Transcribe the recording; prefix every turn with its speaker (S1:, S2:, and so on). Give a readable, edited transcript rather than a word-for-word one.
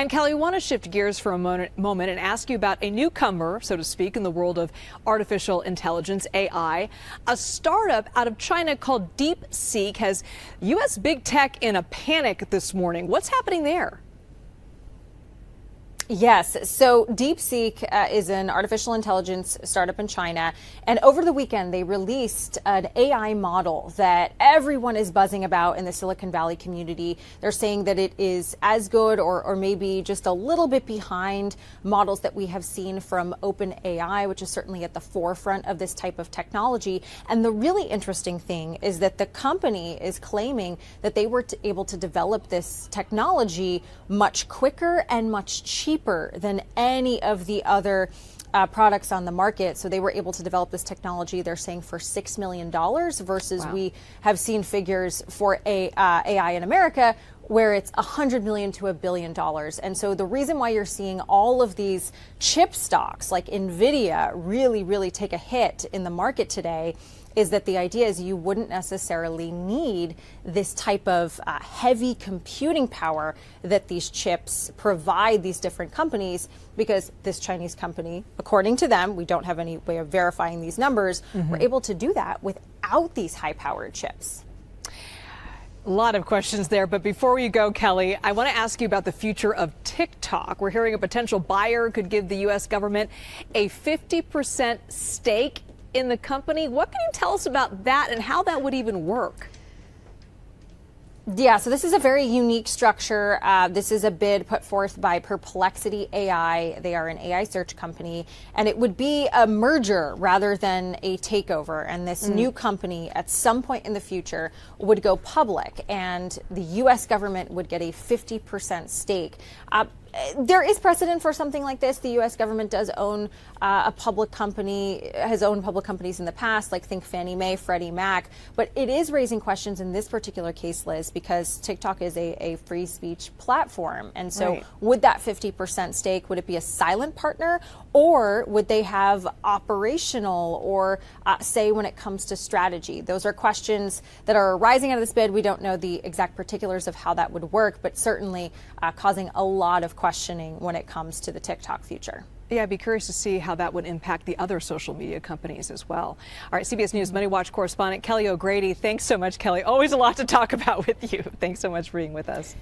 S1: And Kelly, we want to shift gears for a moment and ask you about a newcomer, so to speak, in the world of artificial intelligence, AI. A startup out of China called DeepSeek has U.S. big tech in a panic this morning. What's happening there?
S2: Yes. So DeepSeek is an artificial intelligence startup in China. And over the weekend, they released an AI model that everyone is buzzing about in the Silicon Valley community. They're saying that it is as good or maybe just a little bit behind models that we have seen from OpenAI, which is certainly at the forefront of this type of technology. And the really interesting thing is that the company is claiming that they were able to develop this technology much quicker and much cheaper than any of the other products on the market. So they were able to develop this technology, they're saying, for $6 million versus we have seen figures for AI in America where it's $100 million to $1 billion. And so the reason why you're seeing all of these chip stocks like Nvidia really take a hit in the market today is that the idea is you wouldn't necessarily need this type of heavy computing power that these chips provide these different companies, because this Chinese company, according to them, we don't have any way of verifying these numbers, were able to do that without these high-powered chips.
S1: A lot of questions there, but before we go, Kelly, I want to ask you about the future of TikTok. We're hearing a potential buyer could give the U.S. government a 50% stake in the company. What can you tell us about that and how that would even work?
S2: Yeah, so this is a very unique structure. This is a bid put forth by Perplexity AI. They are an AI search company, and it would be a merger rather than a takeover. And this new company at some point in the future would go public, and the U.S. government would get a 50% stake. There is precedent for something like this. The U.S. government does own a public company, has owned public companies in the past, like think Fannie Mae, Freddie Mac. But it is raising questions in this particular case, Liz, because TikTok is a free speech platform. And so would that 50% stake, would it be a silent partner, or would they have operational or say when it comes to strategy? Those are questions that are rising out of this bid. We don't know the exact particulars of how that would work, but certainly causing a lot of questioning when it comes to the TikTok future.
S1: Yeah, I'd be curious to see how that would impact the other social media companies as well. All right, CBS News Money Watch correspondent Kelly O'Grady. Thanks so much, Kelly. Always a lot to talk about with you. Thanks so much for being with us.